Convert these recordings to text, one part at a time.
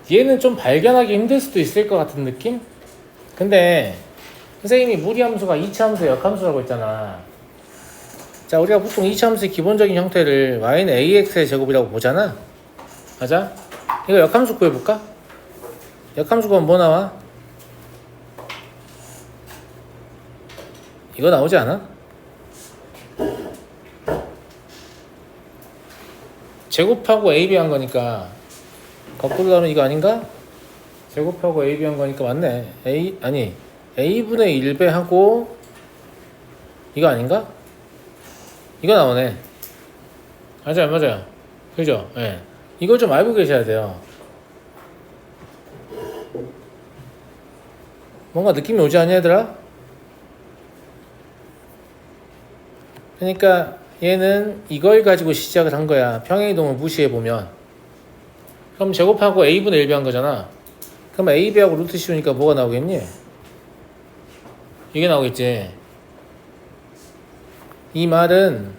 얘는 좀 발견하기 힘들 수도 있을 것 같은 느낌? 근데 선생님이 무리함수가 이차함수의 역함수라고 했잖아. 자, 우리가 보통 이차함수의 기본적인 형태를 y는 ax의 제곱이라고 보잖아. 맞아? 이거 역함수 구해볼까? 역함수 구하면 뭐 나와? 이거 나오지 않아? 제곱하고 AB 한 거니까 거꾸로 나오면 이거 아닌가? 제곱하고 AB 한 거니까 맞네. 아니 A분의 1배 하고 이거 아닌가? 이거 나오네. 맞아요, 맞아요. 그죠? 예. 네. 이걸 좀 알고 계셔야 돼요. 뭔가 느낌이 오지 않냐, 얘들아? 그러니까 얘는 이걸 가지고 시작을 한 거야. 평행이동을 무시해보면. 그럼 제곱하고 A분의 1배 한 거잖아. 그럼 AB하고 루트 씌우니까 뭐가 나오겠니? 이게 나오겠지. 이 말은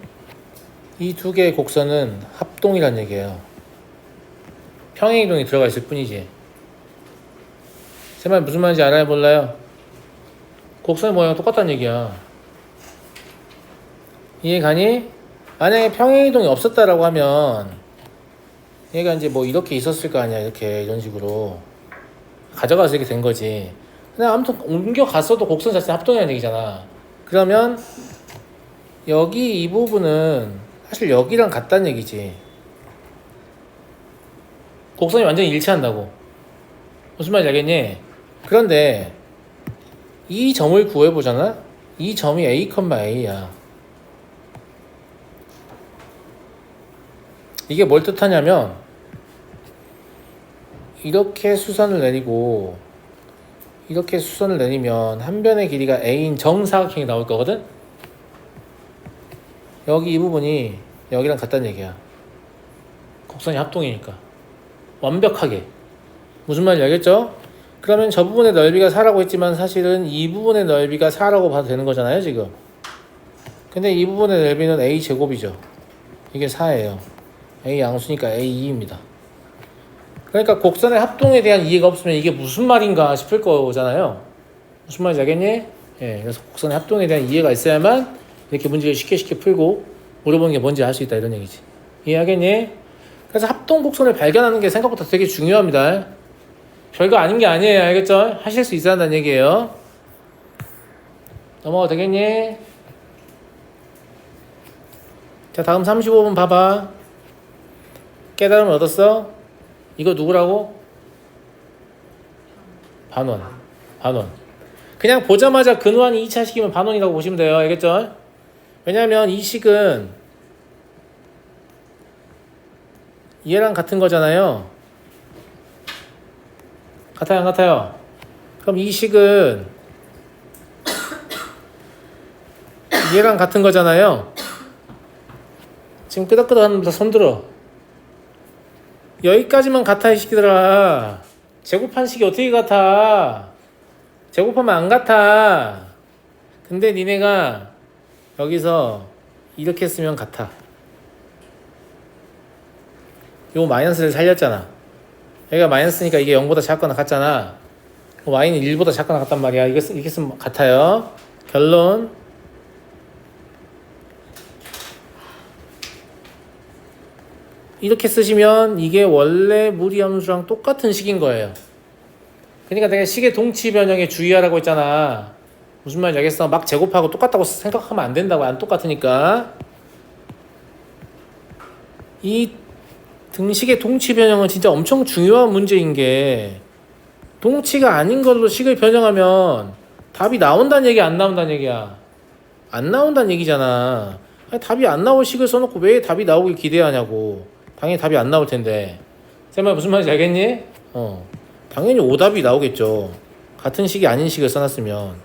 이 두 개의 곡선은 합동이란 얘기예요. 평행이동이 들어가 있을 뿐이지. 제 말 무슨 말인지 알아요, 몰라요? 곡선의 모양이 똑같다는 얘기야. 이해 가니? 만약에 평행이동이 없었다라고 하면 얘가 이제 뭐 이렇게 있었을 거 아니야. 이렇게 이런 식으로 가져가서 이렇게 된 거지. 근데 아무튼 옮겨갔어도 곡선 자체는 합동이라는 얘기잖아. 그러면 여기 이 부분은 사실 여기랑 같다는 얘기지. 곡선이 완전히 일치한다고. 무슨 말인지 알겠니? 그런데 이 점을 구해보잖아? 이 점이 A, A야. 이게 뭘 뜻하냐면 이렇게 수선을 내리고 이렇게 수선을 내리면 한 변의 길이가 A인 정사각형이 나올 거거든? 여기 이 부분이 여기랑 같다는 얘기야. 곡선이 합동이니까 완벽하게. 무슨 말인지 알겠죠? 그러면 저 부분의 넓이가 4라고 했지만 사실은 이 부분의 넓이가 4라고 봐도 되는 거잖아요, 지금. 근데 이 부분의 넓이는 A 제곱이죠. 이게 4예요. A 양수니까 A2입니다. 그러니까 곡선의 합동에 대한 이해가 없으면 이게 무슨 말인가 싶을 거잖아요. 무슨 말인지 알겠니? 예, 그래서 곡선의 합동에 대한 이해가 있어야만 이렇게 문제를 쉽게 풀고 물어보는 게 뭔지 알 수 있다, 이런 얘기지. 이해하겠니? 그래서 합동 곡선을 발견하는 게 생각보다 되게 중요합니다. 별거 아닌 게 아니에요. 알겠죠? 하실 수 있어야 한다는 얘기예요. 넘어가도 되겠니? 자, 다음 35번 봐봐. 깨달음을 얻었어? 이거 누구라고? 반원. 그냥 보자마자 근원이 2차식이면 반원이라고 보시면 돼요. 알겠죠? 왜냐하면 이 식은 얘랑 같은 거잖아요. 같아요, 안 같아요? 그럼 이 식은 얘랑 같은 거잖아요. 지금 끄덕끄덕 하면서 손 들어. 여기까지만 같아, 이 식이더라. 제곱한 식이 어떻게 같아? 제곱하면 안 같아. 근데 니네가 여기서 이렇게 쓰면 같아. 요 마이너스를 살렸잖아. 여기가 마이너스니까 이게 0보다 작거나 같잖아. y는 1보다 작거나 같단 말이야. 이렇게 쓰면 같아요. 결론. 이렇게 쓰시면 이게 원래 무리함수랑 똑같은 식인 거예요. 그러니까 내가 식의 동치 변형에 주의하라고 했잖아. 무슨 말인지 알겠어? 막 제곱하고 똑같다고 생각하면 안 된다고. 안 똑같으니까. 이 등식의 동치 변형은 진짜 엄청 중요한 문제인 게 동치가 아닌 걸로 식을 변형하면 답이 나온다는 얘기야, 안 나온다는 얘기야? 안 나온다는 얘기잖아. 아니, 답이 안 나올 식을 써놓고 왜 답이 나오길 기대하냐고. 당연히 답이 안 나올 텐데. 쌤아 무슨 말인지 알겠니? 당연히 오답이 나오겠죠. 같은 식이 아닌 식을 써놨으면.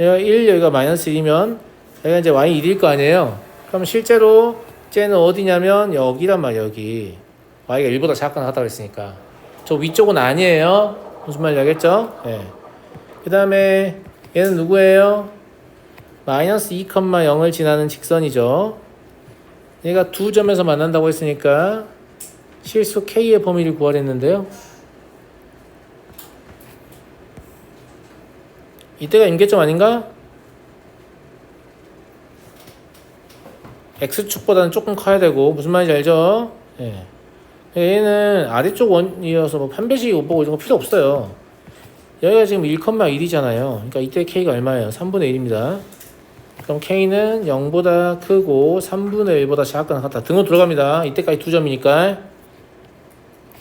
얘가 1, 여기가 마이너스 1이면 여기가 이제 y 1일 거 아니에요. 그럼 실제로 쟤는 어디냐면 여기란 말이야, 여기. y가 1보다 작거나 같다고 했으니까. 저 위쪽은 아니에요. 무슨 말인지 알겠죠? 예. 그 다음에 얘는 누구예요? 마이너스 2,0을 지나는 직선이죠. 얘가 두 점에서 만난다고 했으니까 실수 K의 범위를 구하랬는데요. 이때가 임계점 아닌가? X축보다는 조금 커야 되고 무슨 말인지 알죠? 예. 얘는 아래쪽 원이어서 뭐 판별식 못 보고 이런 거 필요 없어요. 여기가 지금 1,1이잖아요. 그러니까 이때 K가 얼마예요? 3분의 1입니다. 그럼 K는 0보다 크고 3분의 1보다 작거나 같다. 등호 들어갑니다. 이때까지 2점이니까.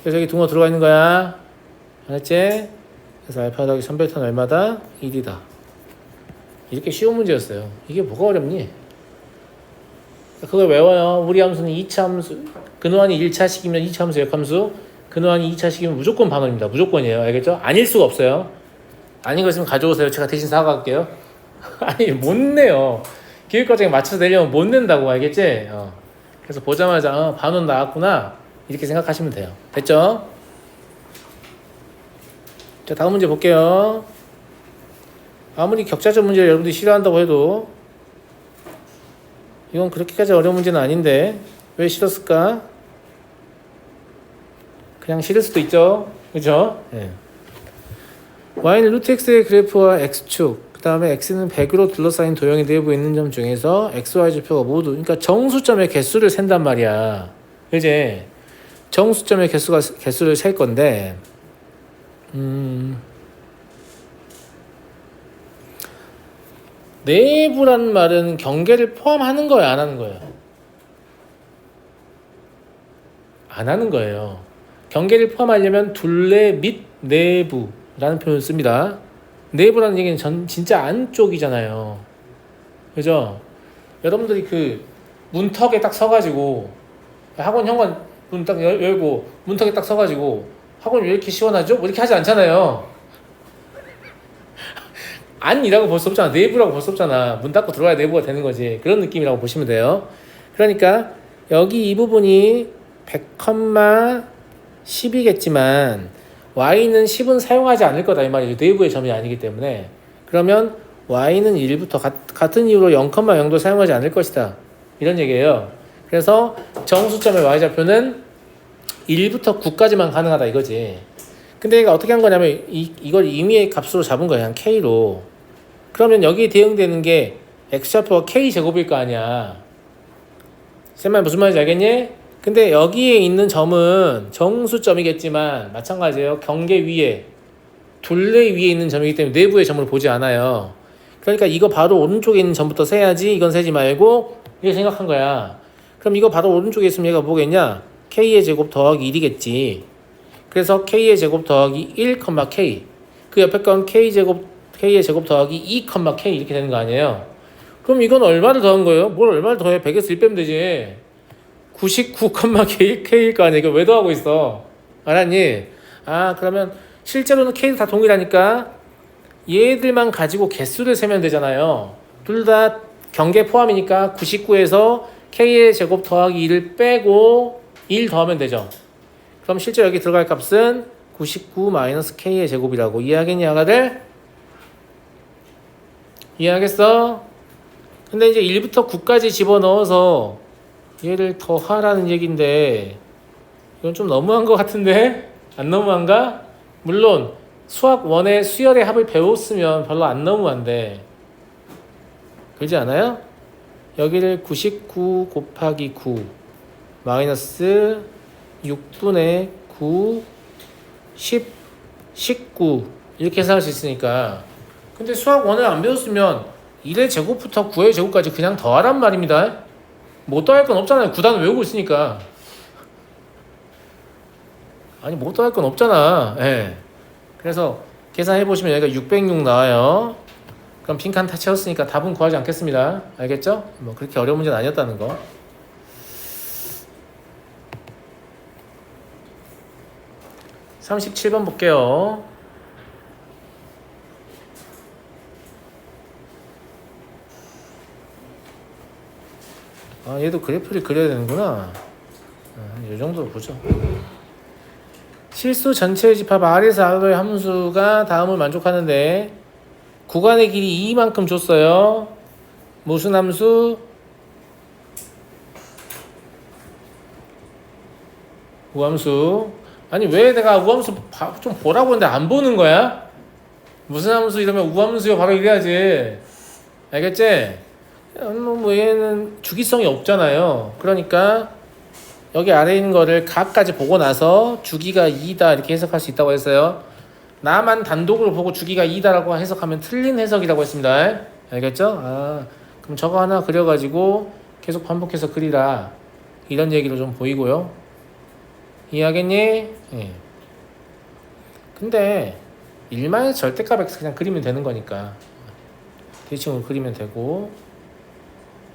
그래서 여기 등호 들어가 있는 거야. 알았지? 그래서 알파 더하기 3베타는 얼마다? 1이다. 이렇게 쉬운 문제였어요. 이게 뭐가 어렵니? 그걸 외워요. 우리 함수는 2차 함수, 근호환이 1차식이면 2차 함수 역함수, 근호환이 2차식이면 무조건 반원입니다. 무조건이에요. 알겠죠? 아닐 수가 없어요. 아닌 거 있으면 가져오세요. 제가 대신 사과할게요. 아니 못 내요. 교육과정에 맞춰서 내려면 못 낸다고. 알겠지? 그래서 보자마자 반원 나왔구나 이렇게 생각하시면 돼요. 됐죠? 자, 다음 문제 볼게요. 아무리 격자적 문제를 여러분들이 싫어한다고 해도 이건 그렇게까지 어려운 문제는 아닌데 왜 싫었을까? 그냥 싫을 수도 있죠. 그죠? 네. y는 루트 x의 그래프와 x축, 그 다음에 x는 100으로 둘러싸인 도형의 내부에 있는 점 중에서 x, y 좌표가 모두, 그러니까 정수점의 개수를 센단 말이야. 이제 정수점의 개수를 셀 건데, 내부란 말은 경계를 포함하는 거예요, 안 하는 거예요? 안 하는 거예요. 경계를 포함하려면 둘레 및 내부라는 표현을 씁니다. 내부라는 얘기는 진짜 안쪽이잖아요. 그죠? 여러분들이 그 문턱에 딱 서가지고 학원 현관 문 딱 열고 문턱에 딱 서가지고 학원이 왜 이렇게 시원하죠? 뭐 이렇게 하지 않잖아요. 안이라고 볼 수 없잖아. 내부라고 볼 수 없잖아. 문 닫고 들어가야 내부가 되는 거지. 그런 느낌이라고 보시면 돼요. 그러니까 여기 이 부분이 100,10이겠지만 y는 10은 사용하지 않을 거다 이 말이죠. 내부의 점이 아니기 때문에. 그러면 y는 1부터 같은 이유로 0,0도 사용하지 않을 것이다. 이런 얘기예요. 그래서 정수점의 y좌표는 1부터 9까지만 가능하다 이거지. 근데 얘가 어떻게 한 거냐면 이걸 임의의 값으로 잡은 거야. 그냥 k로. 그러면 여기에 대응되는 게 x좌표가 k제곱일 거 아니야. 쌤말 무슨 말인지 알겠니? 근데 여기에 있는 점은 정수점이겠지만 마찬가지예요. 경계 위에 둘레 위에 있는 점이기 때문에 내부의 점을 보지 않아요. 그러니까 이거 바로 오른쪽에 있는 점부터 세야지 이건 세지 말고 이렇게 생각한 거야. 그럼 이거 바로 오른쪽에 있으면 얘가 뭐겠냐? k의 제곱 더하기 1이겠지. 그래서 k의 제곱 더하기 1, k. 그 옆에 건 k의 제곱 더하기 2, k 이렇게 되는 거 아니에요? 그럼 이건 얼마를 더한 거예요? 뭘 얼마를 더해? 100에서 1 빼면 되지. 99,k1일 거 아니야. 이거 왜 더하고 있어? 알았니? 그러면 실제로는 k도 다 동일하니까 얘들만 가지고 개수를 세면 되잖아요. 둘 다 경계 포함이니까 99에서 k의 제곱 더하기 2를 빼고 1 더하면 되죠. 그럼 실제 여기 들어갈 값은 99-k의 제곱이라고 이해하겠니, 아가들? 이해하겠어? 근데 이제 1부터 9까지 집어넣어서 얘를 더하라는 얘기인데 이건 좀 너무한 것 같은데? 안 너무한가? 물론 수학 1의 수열의 합을 배웠으면 별로 안 너무한데 그러지 않아요? 여기를 99 곱하기 9 마이너스 6분의 9 10 19 이렇게 해석할 수 있으니까. 근데 수학 1을 안 배웠으면 1의 제곱부터 9의 제곱까지 그냥 더하란 말입니다. 못 더할 건 없잖아요. 9단을 외우고 있으니까. 아니 못 더할 건 없잖아. 예. 그래서 계산해보시면 여기가 606 나와요. 그럼 빈칸 다 채웠으니까 답은 구하지 않겠습니다. 알겠죠? 뭐 그렇게 어려운 문제는 아니었다는 거. 37번 볼게요. 얘도 그래프를 그려야 되는구나. 이 정도로 보죠. 실수 전체의 집합 R에서 R의 함수가 다음을 만족하는데 구간의 길이 2만큼 줬어요. 무슨 함수? 우함수. 아니 왜 내가 우함수 좀 보라고 했는데 안 보는 거야? 무슨 함수 이러면 우함수요 바로 이래야지. 알겠지? 뭐 얘는 주기성이 없잖아요. 그러니까 여기 아래에 있는 거를 각까지 보고 나서 주기가 2다 이렇게 해석할 수 있다고 했어요. 나만 단독으로 보고 주기가 2다라고 해석하면 틀린 해석이라고 했습니다. 알겠죠? 그럼 저거 하나 그려가지고 계속 반복해서 그리라. 이런 얘기로 좀 보이고요. 이해하겠니? 예. 근데 1마이너스 절대값 x 그냥 그리면 되는 거니까 대칭으로 그리면 되고,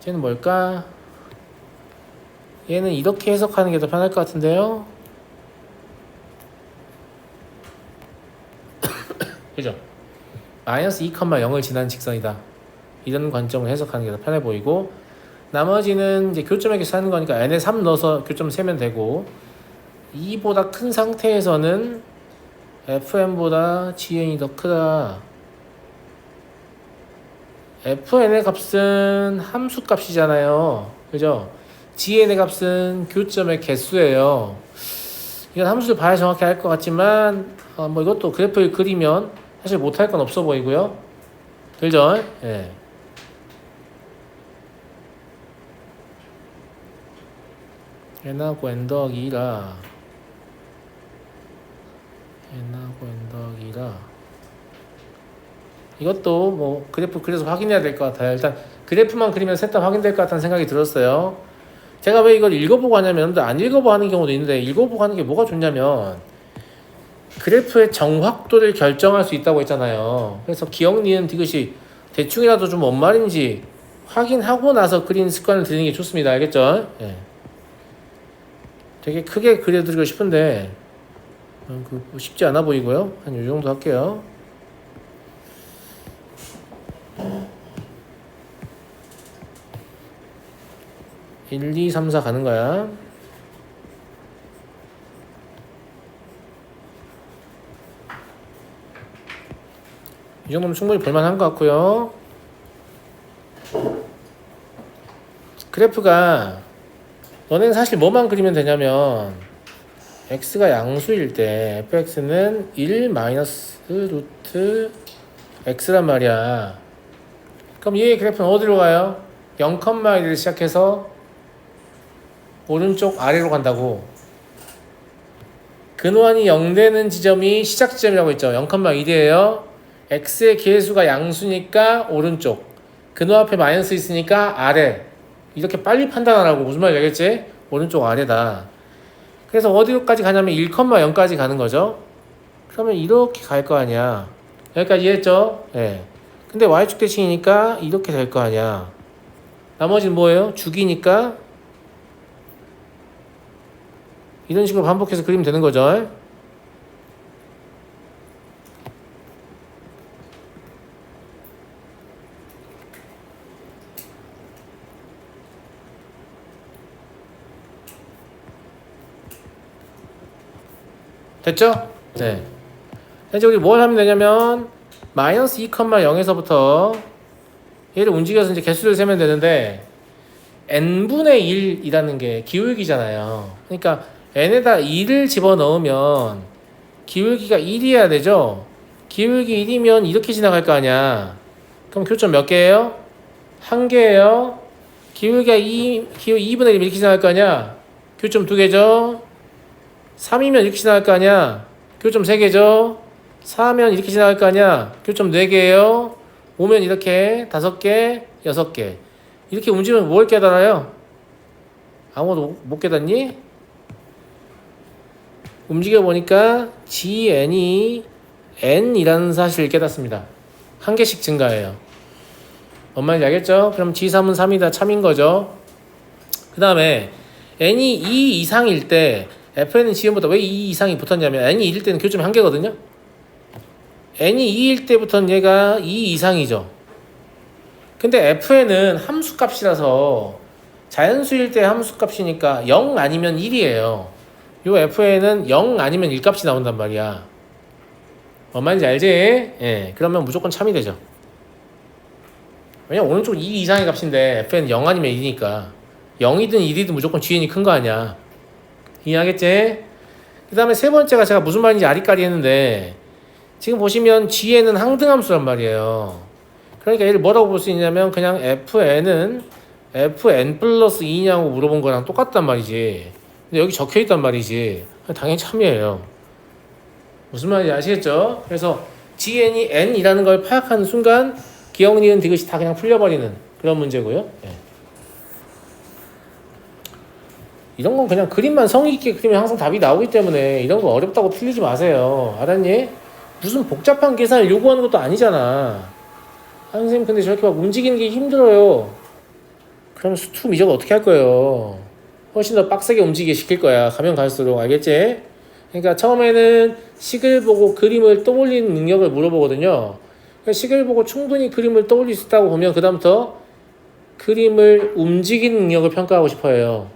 쟤는 뭘까? 얘는 이렇게 해석하는 게 더 편할 것 같은데요. 그죠? 마이너스 2,0을 지나는 직선이다. 이런 관점을 해석하는 게 더 편해 보이고, 나머지는 이제 교점에게 사는 거니까 n에 3 넣어서 교점 세면 되고, 2보다 큰 상태에서는 fn보다 gn이 더 크다. fn의 값은 함수 값이잖아요. 그죠? gn의 값은 교점의 개수예요. 이건 함수를 봐야 정확히 알 것 같지만, 뭐 이것도 그래프를 그리면 사실 못할 건 없어 보이고요. 그죠? 예. n하고 n 더하기 2라. n하고 n 더하기 2라. 이것도 뭐 그래프 그려서 확인해야 될 것 같아요. 일단 그래프만 그리면 셋 다 확인될 것 같다는 생각이 들었어요. 제가 왜 이걸 읽어보고 하냐면, 안 읽어보고 하는 경우도 있는데, 읽어보고 하는 게 뭐가 좋냐면 그래프의 정확도를 결정할 수 있다고 했잖아요. 그래서 기억, 니은, 디귿이 대충이라도 좀 뭔 말인지 확인하고 나서 그린 습관을 들이는 게 좋습니다. 알겠죠? 예. 되게 크게 그려드리고 싶은데 쉽지 않아 보이고요. 한 이 정도 할게요. (1, 2, 3, 4) 가는 거야. 이 정도면 충분히 볼만한 것 같고요. 그래프가, 너네는 사실 뭐만 그리면 되냐면 x가 양수일 때 fx는 1 마이너스 루트 x란 말이야. 그럼 얘의 그래프는 어디로 가요? 0,1을 시작해서 오른쪽 아래로 간다고. 근원이 0 되는 지점이 시작 지점이라고 했죠. 0,1이에요. x의 개수가 양수니까 오른쪽, 근원 앞에 마이너스 있으니까 아래. 이렇게 빨리 판단하라고. 무슨 말인지 알겠지? 오른쪽 아래다. 그래서 어디로까지 가냐면 1,0까지 가는 거죠. 그러면 이렇게 갈 거 아니야. 여기까지 이해했죠? 예. 근데 y축 대칭이니까 이렇게 될 거 아니야. 나머지는 뭐예요? 주기니까 이런 식으로 반복해서 그리면 되는 거죠. 됐죠? 네. 이제 우리 뭘 하면 되냐면 마이너스 2,0에서부터 얘를 움직여서 이제 개수를 세면 되는데, n분의 1이라는 게 기울기잖아요. 그러니까 n에다 2를 집어넣으면 기울기가 1이어야 되죠. 기울기 1이면 이렇게 지나갈 거 아니야. 그럼 교점 몇 개예요? 1개예요. 기울기가 2분의 1이면 이렇게 지나갈 거 아니야. 교점 2개죠. 3이면 이렇게 지나갈 거 아니야. 교점 3개죠. 4면 이렇게 지나갈 거 아니야. 교점 4개예요. 5면 이렇게 5개, 6개. 이렇게 움직이면 뭘 깨달아요? 아무도 못 깨닫니? 움직여 보니까 gn이 n이라는 사실을 깨닫습니다. 한 개씩 증가해요. 뭔 말인지 알겠죠? 그럼 g3은 3이다. 참인 거죠. 그 다음에 n이 2 이상일 때 fn은 gn보다 왜 2 이상이 붙었냐면, n이 1일 때는 교점이 1개거든요. n이 2일 때부터는 얘가 2 이상이죠. 근데 fn은 함수값이라서 자연수일 때 함수값이니까 0 아니면 1이에요. 요 fn은 0 아니면 1값이 나온단 말이야. 뭔 말인지 알지? 예, 그러면 무조건 참이 되죠. 왜냐면 오른쪽 2 이상의 값인데 fn은 0 아니면 1이니까 0이든 1이든 무조건 gn이 큰 거 아니야. 이해하겠지? 그 다음에 세 번째가 제가 무슨 말인지 아리까리 했는데 지금 보시면 gn은 항등함수란 말이에요. 그러니까 얘를 뭐라고 볼 수 있냐면 그냥 fn은 fn 플러스 2냐고 물어본 거랑 똑같단 말이지. 근데 여기 적혀 있단 말이지. 당연히 참이에요. 무슨 말인지 아시겠죠? 그래서 gn이 n이라는 걸 파악하는 순간 기억, 니은, 디귿이 다 그냥 풀려버리는 그런 문제고요. 예. 이런 건 그냥 그림만 성의 있게 그리면 항상 답이 나오기 때문에 이런 거 어렵다고 틀리지 마세요. 알았니? 무슨 복잡한 계산을 요구하는 것도 아니잖아. 아, 선생님 근데 저렇게 막 움직이는 게 힘들어요. 그럼 수투 미적 어떻게 할 거예요? 훨씬 더 빡세게 움직이게 시킬 거야. 가면 갈수록. 알겠지? 그러니까 처음에는 식을 보고 그림을 떠올리는 능력을 물어보거든요. 그러니까 식을 보고 충분히 그림을 떠올릴 수 있다고 보면 그 다음부터 그림을 움직이는 능력을 평가하고 싶어요.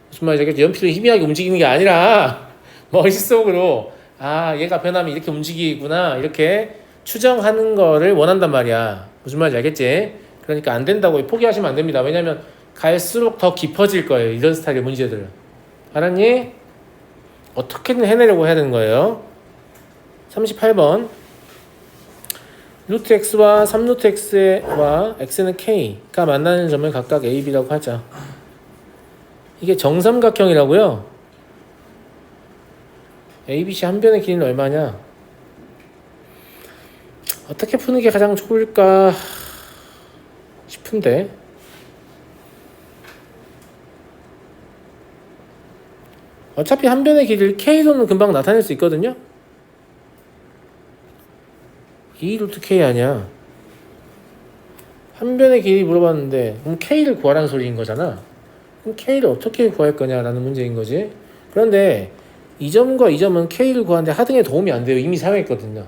무슨 말인지 알겠죠? 연필을 희미하게 움직이는 게 아니라 머릿속으로 아 얘가 변하면 이렇게 움직이구나 이렇게 추정하는 거를 원한단 말이야. 무슨 말인지 알겠지? 그러니까 안 된다고 포기하시면 안 됩니다. 왜냐면 갈수록 더 깊어질 거예요. 이런 스타일의 문제들은. 알았니? 어떻게든 해내려고 해야 되는 거예요. 38번 루트 x와 3루트 x와 x는 k가 만나는 점을 각각 a, b라고 하자. 이게 정삼각형이라고요. ABC 한 변의 길이는 얼마냐? 어떻게 푸는 게 가장 좋을까 싶은데 어차피 한 변의 길이를 k로는 금방 나타낼 수 있거든요. 2 루트 k 아니야. 한 변의 길이 물어봤는데 그럼 k를 구하라는 소리인 거잖아. 그럼 k를 어떻게 구할 거냐라는 문제인 거지. 그런데 이 점과 이 점은 k를 구하는데 하등에 도움이 안 돼요. 이미 사용했거든요.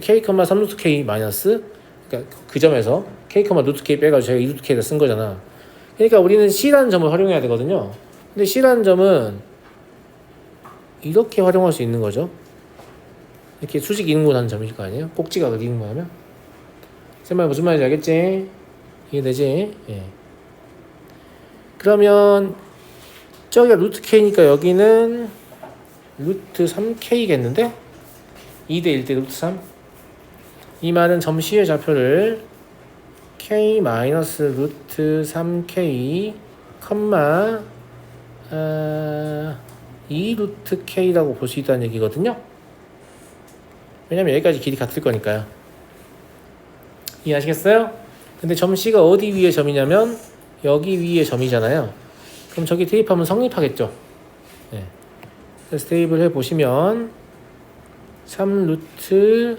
k, 3 루트 k 마이너스 그러니까 그 점에서 k, 루트 k 빼가지고 제가 2 루트 k를 쓴 거잖아. 그러니까 우리는 c라는 점을 활용해야 되거든요. 근데 c라는 점은 이렇게 활용할 수 있는 거죠. 이렇게 수직 이등분하는 점일 거 아니에요? 꼭지각을 이등분하면. 쌤말 무슨 말인지 알겠지? 이해되지? 예. 그러면 저기가 루트 k니까 여기는 루트 3k겠는데? 2대 1대 루트 3. 이 말은 점 C의 좌표를 k 마이너스 루트 3k 컴마 2 루트 k라고 볼 수 있다는 얘기거든요. 왜냐면 여기까지 길이 같을 거니까요. 이해하시겠어요? 근데 점 C가 어디 위에 점이냐면 여기 위에 점이잖아요. 그럼 저기 대입하면 성립하겠죠. 네. 그래서 대입을 해보시면 3 루트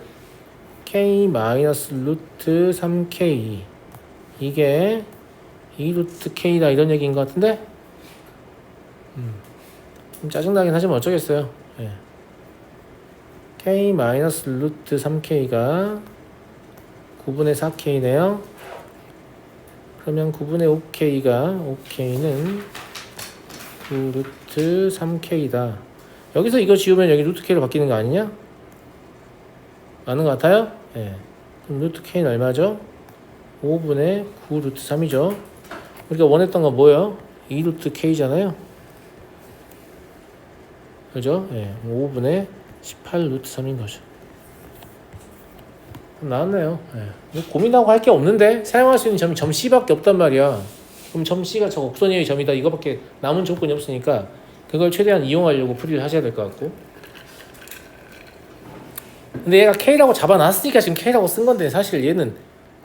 k 마이너스 루트 3k 이게 2 루트 k다 이런 얘기인 것 같은데 좀 짜증나긴 하지만 어쩌겠어요. 네. k 마이너스 루트 3k가 9분의 4k네요. 그러면 9분의 5k가 5k는 9 루트 3k다. 여기서 이거 지우면 여기 루트 k로 바뀌는 거 아니냐? 맞는 것 같아요? 예. 그럼 루트 k는 얼마죠? 5분의 9 루트 3이죠. 우리가 원했던 건 뭐예요? 2 루트 k잖아요. 그죠? 예. 5분의 18 루트 3인 거죠. 나왔네요. 예. 뭐 고민하고 할 게 없는데 사용할 수 있는 점이 점 C밖에 없단 말이야. 그럼 점 C가 저 곡선의 점이다 이거밖에 남은 조건이 없으니까 그걸 최대한 이용하려고 풀이를 하셔야 될 것 같고. 근데 얘가 K라고 잡아놨으니까 지금 K라고 쓴 건데 사실 얘는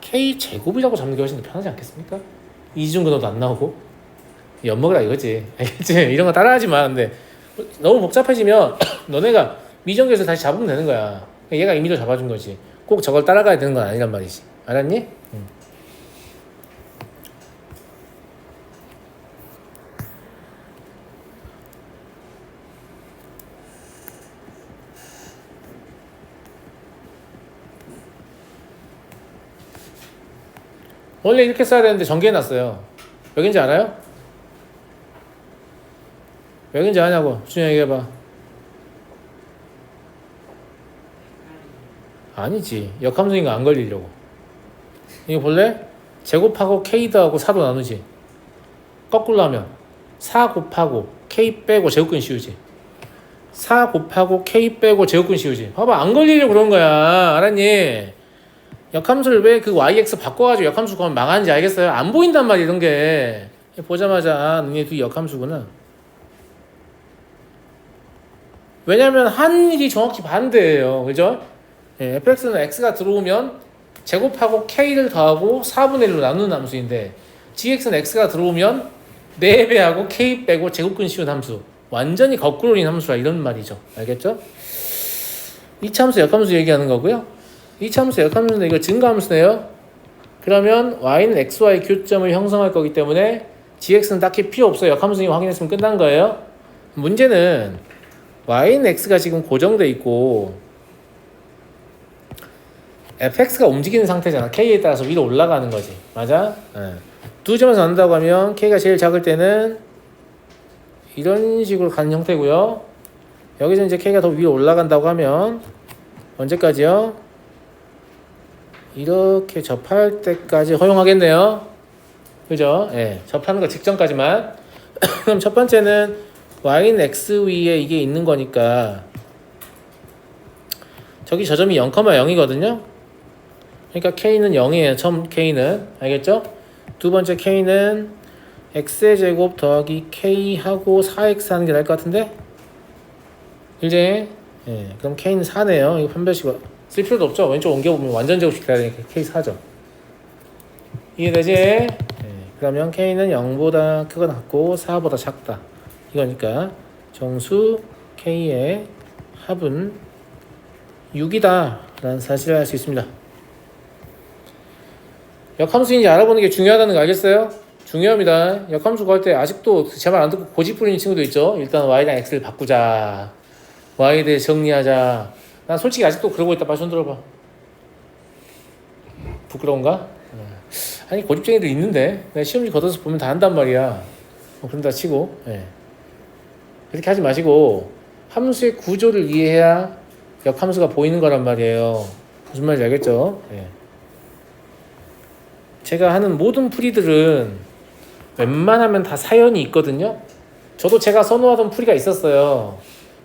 K 제곱이라고 잡는 게 훨씬 더 편하지 않겠습니까? 이중 근호도 안 나오고 엿먹으라 이거지. 알겠지? 이런 거 따라하지 마. 근데 너무 복잡해지면 너네가 미정계에서 다시 잡으면 되는 거야. 얘가 임의로 잡아준 거지. 꼭 저걸 따라가야 되는 건 아니란 말이지. 알았니? 원래 이렇게 써야 되는데 전개해놨어요. 몇인지 알아요? 몇인지 아냐고. 준영 얘기해봐. 아니지. 역함수인 거 안 걸리려고. 이거 볼래? 제곱하고 k 더하고 4로 나누지. 거꾸로 하면 4 곱하고 k 빼고 제곱근 씌우지. 4 곱하고 k 빼고 제곱근 씌우지. 봐봐, 안 걸리려고 그런 거야. 알았니? 역함수를 왜 그 yx 바꿔가지고 역함수 구하면 망하는지 알겠어요? 안 보인단 말이야, 이런 게. 보자마자 아, 너네 둘이 역함수구나. 왜냐면 한 일이 정확히 반대예요. 그죠? 예, fx는 x가 들어오면 제곱하고 k를 더하고 4분의 1로 나누는 함수인데 gx는 x가 들어오면 4배하고 k 빼고 제곱근 씌운 함수. 완전히 거꾸로인 함수라 이런 말이죠. 알겠죠? 이차함수 역함수 얘기하는 거고요. 이차함수 역함수인데 이거 증가함수네요. 그러면 y는 xy 교점을 형성할 거기 때문에 gx는 딱히 필요 없어요. 역함수님 확인했으면 끝난 거예요. 문제는 y는 x가 지금 고정돼 있고 fx가 움직이는 상태잖아. k에 따라서 위로 올라가는 거지. 맞아? 두 점에서 나눈다고 하면 k가 제일 작을 때는 이런 식으로 가는 형태고요. 여기서 이제 k가 더 위로 올라간다고 하면 언제까지요? 이렇게 접할 때까지 허용하겠네요. 그죠? 예, 접하는 거 직전까지만. 그럼 첫 번째는 y는 x 위에 이게 있는 거니까 저기 저 점이 0,0이거든요. 그러니까 k는 0이에요. 처음 k는. 알겠죠? 두 번째 k는 x의 제곱 더하기 k하고 4x 하는 게 나을 것 같은데? 이제 예, 그럼 k는 4네요. 이거 판별식 쓸 필요도 없죠. 왼쪽 옮겨보면 완전 제곱시켜야 되니까 k 4죠. 이해되지? 예, 그러면 k는 0보다 크거나 같고 4보다 작다. 이거니까 정수 k의 합은 6이다 라는 사실을 알 수 있습니다. 역함수인지 알아보는 게 중요하다는 거 알겠어요? 중요합니다. 역함수 구할 때 아직도 제 말 안 듣고 고집 부리는 친구도 있죠. 일단 y랑 x를 바꾸자, y에 대해 정리하자. 난 솔직히 아직도 그러고 있다. 빨리 손 들어봐. 부끄러운가? 아니 고집쟁이들 있는데 내가 시험지 걷어서 보면 다 한단 말이야. 그런다 치고 그렇게 하지 마시고 함수의 구조를 이해해야 역함수가 보이는 거란 말이에요. 무슨 말인지 알겠죠? 제가 하는 모든 풀이들은 웬만하면 다 사연이 있거든요. 저도 제가 선호하던 풀이가 있었어요.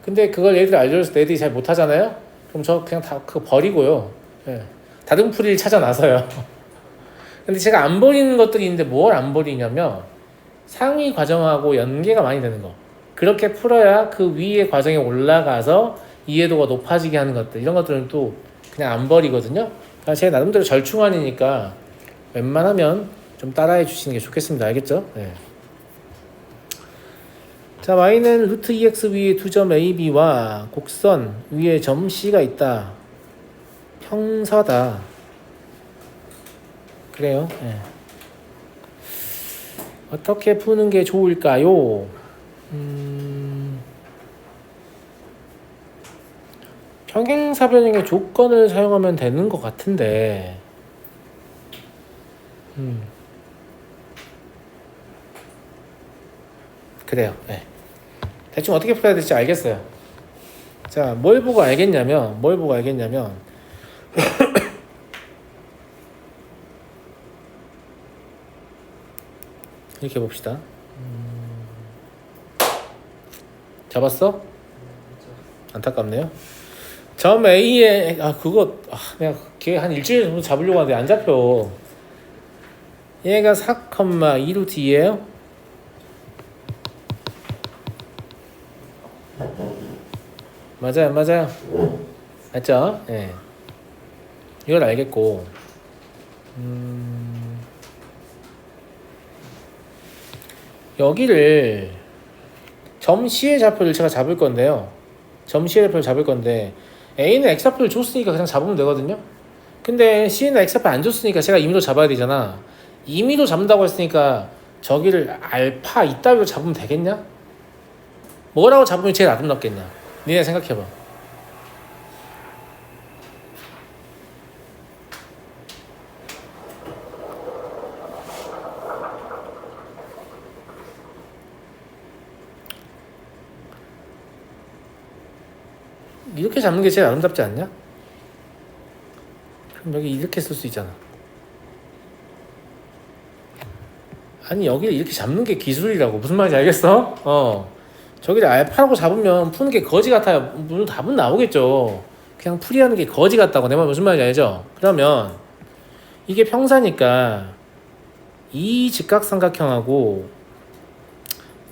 근데 그걸 얘들 알려줘서 애들이 잘 못하잖아요. 그럼 저 그냥 다 그거 버리고요. 다른 풀이를 찾아 나서요. 근데 제가 안 버리는 것들이 있는데 뭘 안 버리냐면 상위 과정하고 연계가 많이 되는 거. 그렇게 풀어야 그 위의 과정에 올라가서 이해도가 높아지게 하는 것들, 이런 것들은 또 그냥 안 버리거든요. 그러니까 제 나름대로 절충안이니까 웬만하면 좀 따라해 주시는 게 좋겠습니다. 알겠죠? 자, y는 루트 2x 위에 두 점 a, b와 곡선 위에 점 c가 있다. 평서다. 그래요. 어떻게 푸는 게 좋을까요? 평행사변형의 조건을 사용하면 되는 것 같은데 그래요. 대충 어떻게 풀어야 될지 알겠어요. 자, 뭘 보고 알겠냐면 이렇게 봅시다. 잡았어? 안타깝네요. 점 A에 내가 걔 한 일주일 정도 잡으려고 하는데 안 잡혀. 얘가 4,2루트이에요. 맞아요. 맞죠? 이걸 알겠고 여기를 점 C의 좌표를 제가 잡을 건데요. 점 C의 좌표를 잡을 건데 A는 X좌표를 줬으니까 그냥 잡으면 되거든요. 근데 C는 X좌표 안 줬으니까 제가 임의로 잡아야 되잖아. 임의로 잡는다고 했으니까 저기를 알파 이따위로 잡으면 되겠냐? 뭐라고 잡으면 제일 아름답겠냐? 니네 생각해봐. 이렇게 잡는 게 제일 아름답지 않냐? 그럼 여기 이렇게 쓸 수 있잖아. 아니 여기를 이렇게 잡는 게 기술이라고. 무슨 말인지 알겠어? 저기를 알파라고 잡으면 푸는 게 거지 같아요. 물론 답은 나오겠죠. 그냥 풀이하는 게 거지 같다고. 내 말 무슨 말인지 알죠? 그러면 이게 평사니까 이 직각삼각형하고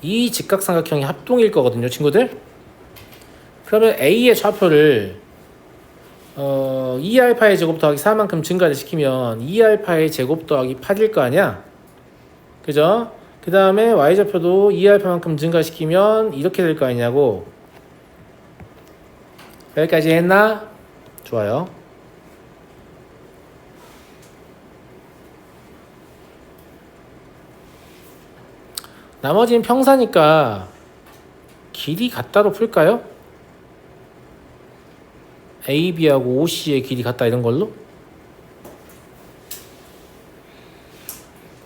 이 직각삼각형이 합동일 거거든요, 친구들. 그러면 A의 좌표를 2알파의 제곱 더하기 4만큼 증가를 시키면 2알파의 제곱 더하기 8일 거 아니야? 그죠? 그 다음에 y좌표도 2알파만큼 증가시키면 이렇게 될 거 아니냐고. 여기까지 했나? 좋아요. 나머지는 평사니까 길이 같다로 풀까요? AB하고 OC의 길이 같다 이런 걸로?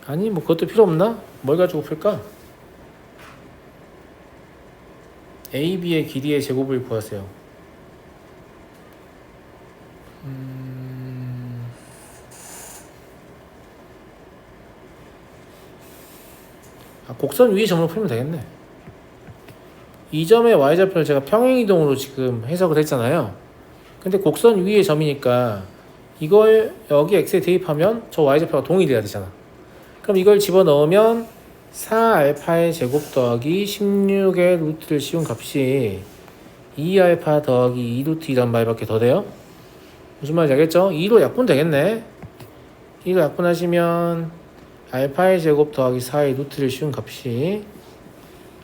아니 뭐 그것도 필요 없나? 뭘 가지고 풀까? AB의 길이의 제곱을 구하세요. 곡선 위의 점으로 풀면 되겠네. 이 점의 y좌표를 제가 평행이동으로 지금 해석을 했잖아요. 근데 곡선 위의 점이니까 이걸 여기 x에 대입하면 저 y좌표가 동일해야 되잖아. 그럼 이걸 집어넣으면 4알파의 제곱 더하기 16의 루트를 씌운 값이 2알파 더하기 2루트 이란 말밖에 더 돼요? 무슨 말인지 알겠죠? 2로 약분 되겠네. 2로 약분하시면 알파의 제곱 더하기 4의 루트를 씌운 값이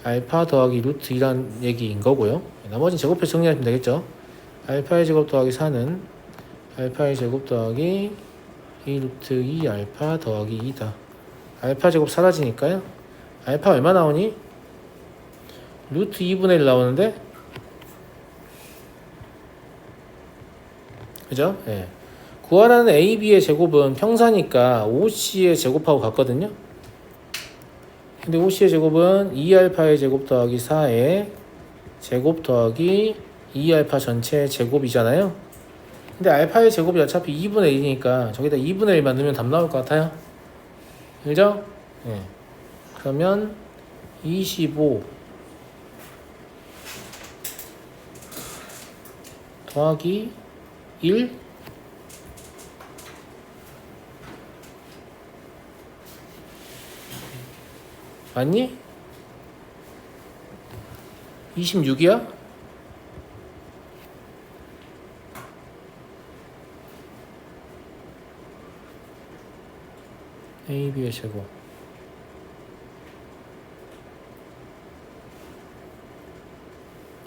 알파 더하기 루트 2란 얘기인 거고요. 나머지는 제곱해서 정리하시면 되겠죠? 알파의 제곱 더하기 4는 알파의 제곱 더하기 2루트 2알파 더하기 2다. 알파 제곱 사라지니까요. 알파 얼마 나오니? 루트 2분의 1 나오는데? 그죠? 예. 구하라는 AB의 제곱은 평사니까 OC의 제곱하고 같거든요. 근데 OC의 제곱은 2알파의 제곱 더하기 4의 제곱 더하기 2알파 전체의 제곱이잖아요. 근데 알파의 제곱이 어차피 2분의 1이니까 저기다 2분의 1만 넣으면 답 나올 것 같아요. 그죠? 네. 그러면 25 더하기 1 맞니? 26이야? AB의 제곱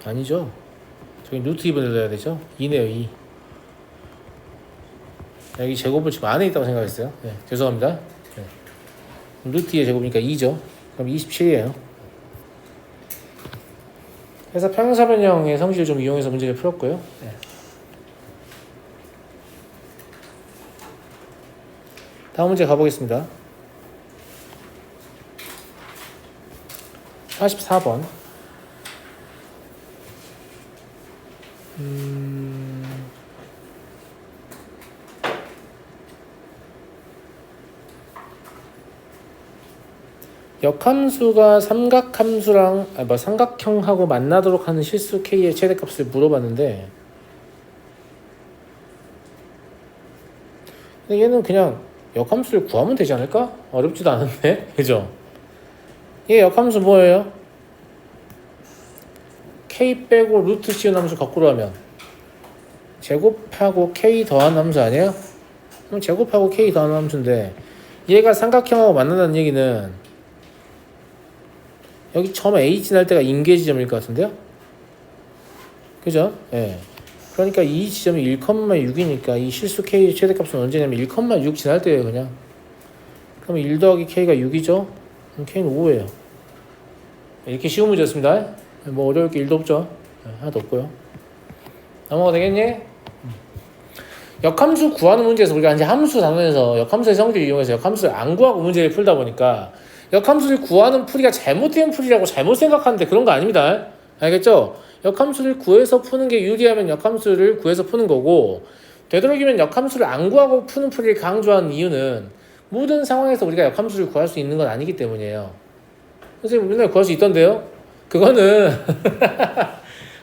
아니죠. 저기 루트 2분의 넣어야 되죠. 2네요 2. 여기 제곱을 지금 안에 있다고 생각했어요. 네, 죄송합니다. 네. 루트 2의 제곱이니까 2죠. 그럼 27이에요. 그래서 평행사변형의 성질을 좀 이용해서 문제를 풀었고요. 네. 다음 문제 가보겠습니다. 44번. 역함수가 삼각함수랑 삼각형하고 만나도록 하는 실수 K의 최대값을 물어봤는데, 근데 얘는 그냥 역함수를 구하면 되지 않을까? 어렵지도 않은데, 그죠? 얘 역함수 뭐예요? K 빼고 루트 씌운 함수 거꾸로 하면 제곱하고 K 더한 함수 아니에요? 그럼 제곱하고 K 더한 함수인데 얘가 삼각형하고 만난다는 얘기는 여기 처음 A 지날 때가 인계 지점일 것 같은데요? 그죠? 예. 그러니까 이 지점이 1,6이니까 이 실수 K 최대값은 언제냐면 1,6 지날 때예요, 그냥. 그러면 1 더하기 K가 6이죠? 그럼 K는 5예요. 이렇게 쉬운 문제였습니다. 뭐 어려울 게 1도 없죠? 하나도 없고요. 넘어가 되겠니? 역함수 구하는 문제에서 우리가 이제 함수 단원에서 역함수의 성질을 이용해서 역함수를 안 구하고 문제를 풀다 보니까 역함수를 구하는 풀이가 잘못된 풀이라고 잘못 생각하는데 그런 거 아닙니다. 알겠죠? 역함수를 구해서 푸는 게 유리하면 역함수를 구해서 푸는 거고, 되도록이면 역함수를 안 구하고 푸는 풀이를 강조하는 이유는 모든 상황에서 우리가 역함수를 구할 수 있는 건 아니기 때문이에요. 선생님 맨날 구할 수 있던데요? 그거는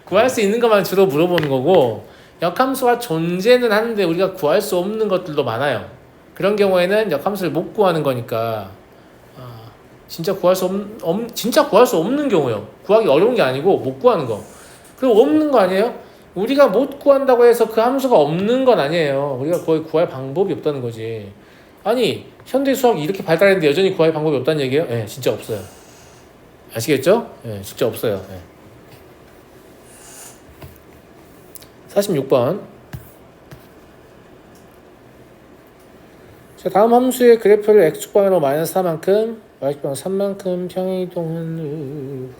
구할 수 있는 것만 주로 물어보는 거고, 역함수가 존재는 하는데 우리가 구할 수 없는 것들도 많아요. 그런 경우에는 역함수를 못 구하는 거니까, 진짜 구할 수 없는 경우요. 구하기 어려운 게 아니고 못 구하는 거. 그리고 없는 거 아니에요? 우리가 못 구한다고 해서 그 함수가 없는 건 아니에요. 우리가 거의 구할 방법이 없다는 거지. 아니, 현대 수학이 이렇게 발달했는데 여전히 구할 방법이 없다는 얘기예요? 네, 진짜 없어요. 아시겠죠? 네, 진짜 없어요. 네. 46번. 자, 다음 함수의 그래프를 x축방향으로 마이너스 4만큼, y축방향 3만큼 평행이동한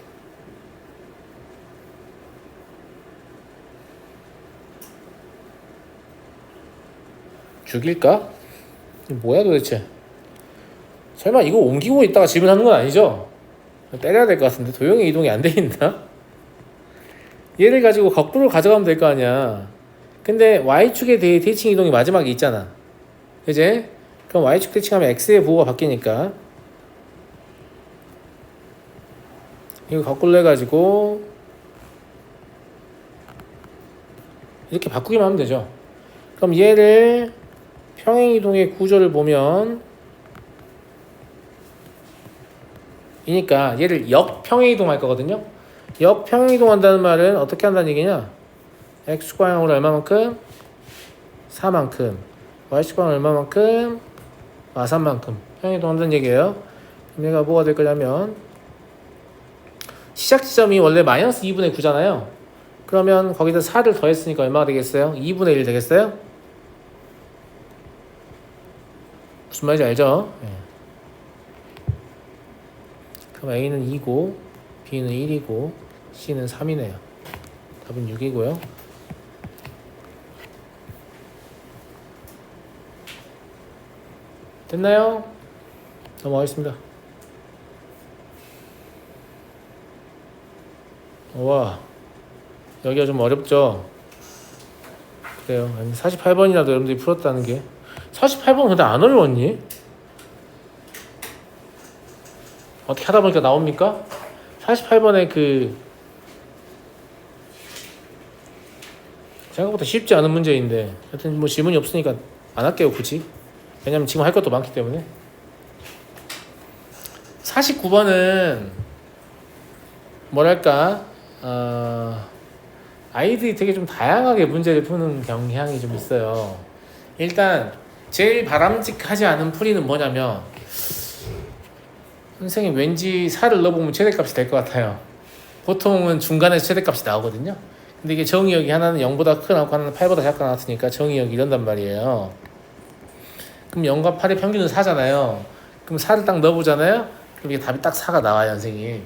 죽일까? 뭐야 도대체? 설마 이거 옮기고 있다가 질문하는 건 아니죠? 때려야 될 것 같은데 도형의 이동이 안 돼 있나? 얘를 가지고 거꾸로 가져가면 될 거 아니야. 근데 y축에 대해 대칭 이동이 마지막에 있잖아. 그지? 그럼 y축 대칭하면 x의 부호가 바뀌니까 이거 거꾸로 해가지고 이렇게 바꾸기만 하면 되죠. 그럼 얘를 평행이동의 구조를 보면 이니까 얘를 역평행이동 할 거거든요. 역평행이동 한다는 말은 어떻게 한다는 얘기냐? x축방향으로 얼마만큼? 4만큼. y축방향으로 얼마만큼? 3만큼 평행이동 한다는 얘기예요. 그럼 얘가 뭐가 될 거냐면 시작 지점이 원래 마이너스 2분의 9잖아요. 그러면 거기다 4를 더했으니까 얼마가 되겠어요? 2분의 1 되겠어요? 무슨 말인지 알죠? 네. 그럼 A는 2고 B는 1이고 C는 3이네요. 답은 6이고요. 됐나요? 넘어가겠습니다. 와, 여기가 좀 어렵죠? 그래요. 48번이라도 여러분들이 풀었다는 게 48번 근데 안 어려웠니? 어떻게 하다 보니까 나옵니까? 48번에 그 생각보다 쉽지 않은 문제인데 하여튼 뭐 질문이 없으니까 안 할게요 굳이. 왜냐면 지금 할 것도 많기 때문에. 49번은 뭐랄까 아이들이 되게 좀 다양하게 문제를 푸는 경향이 좀 있어요. 일단 제일 바람직하지 않은 풀이는 뭐냐면 선생님 왠지 4를 넣어보면 최대값이 될 것 같아요. 보통은 중간에서 최대값이 나오거든요. 근데 이게 정의역이 하나는 0보다 크게 나오고 하나는 8보다 작게 나왔으니까 정의역이 이런단 말이에요. 그럼 0과 8의 평균은 4잖아요. 그럼 4를 딱 넣어보잖아요. 그럼 이게 답이 딱 4가 나와요, 선생님.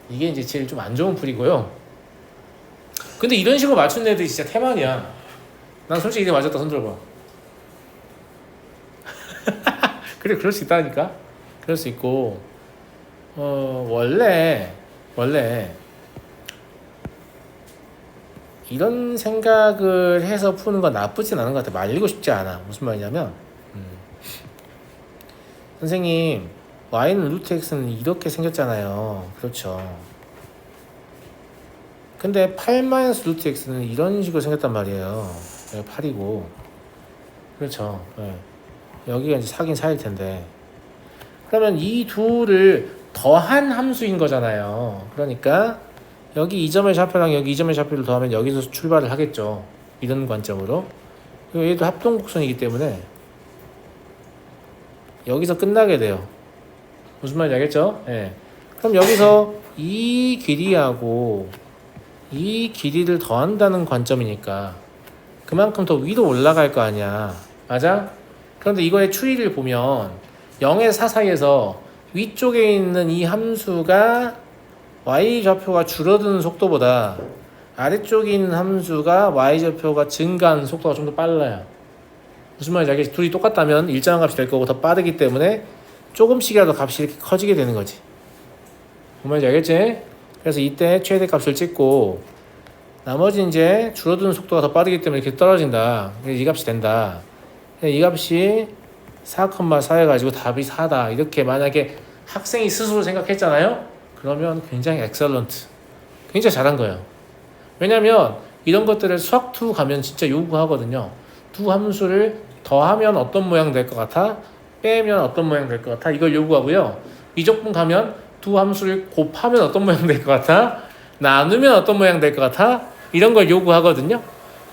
이게 이제 제일 좀 안 좋은 풀이고요. 근데 이런 식으로 맞춘 애들이 진짜 태만이야. 난 솔직히 이게 맞았다 손 들어봐. 그래, 그럴 수 있다니까. 그럴 수 있고 원래 이런 생각을 해서 푸는 건 나쁘진 않은 것 같아. 말리고 싶지 않아. 무슨 말이냐면 선생님 y는 루트 x는 이렇게 생겼잖아요. 그렇죠. 근데 8 마이너스 루트 x는 이런 식으로 생겼단 말이에요. 8이고 그렇죠. 네. 여기가 이제 4긴 4일 텐데 그러면 이 둘을 더한 함수인 거잖아요. 그러니까 여기 2점의 좌표랑 여기 2점의 좌표를 더하면 여기서 출발을 하겠죠. 이런 관점으로. 그리고 얘도 합동곡선이기 때문에 여기서 끝나게 돼요. 무슨 말인지 알겠죠? 네. 그럼 여기서 이 길이하고 이 길이를 더한다는 관점이니까 그만큼 더 위로 올라갈 거 아니야. 맞아? 그런데 이거의 추이를 보면 0에서 4 사이에서 위쪽에 있는 이 함수가 y좌표가 줄어드는 속도보다 아래쪽에 있는 함수가 y좌표가 증가하는 속도가 좀 더 빨라요. 무슨 말인지 알겠지? 둘이 똑같다면 일정한 값이 될 거고 더 빠르기 때문에 조금씩이라도 값이 이렇게 커지게 되는 거지. 무슨 말인지 알겠지? 그래서 이때 최대값을 찍고 나머지 이제 줄어드는 속도가 더 빠르기 때문에 이렇게 떨어진다. 그래서 이 값이 된다. 이 값이 4,4 해가지고 답이 4다. 이렇게 만약에 학생이 스스로 생각했잖아요. 그러면 굉장히 엑셀런트. 굉장히 잘한 거예요. 왜냐면 이런 것들을 수학2 가면 진짜 요구하거든요. 두 함수를 더하면 어떤 모양 될 것 같아? 빼면 어떤 모양 될 것 같아? 이걸 요구하고요. 미적분 가면 두 함수를 곱하면 어떤 모양 될 것 같아? 나누면 어떤 모양 될 것 같아? 이런 걸 요구하거든요.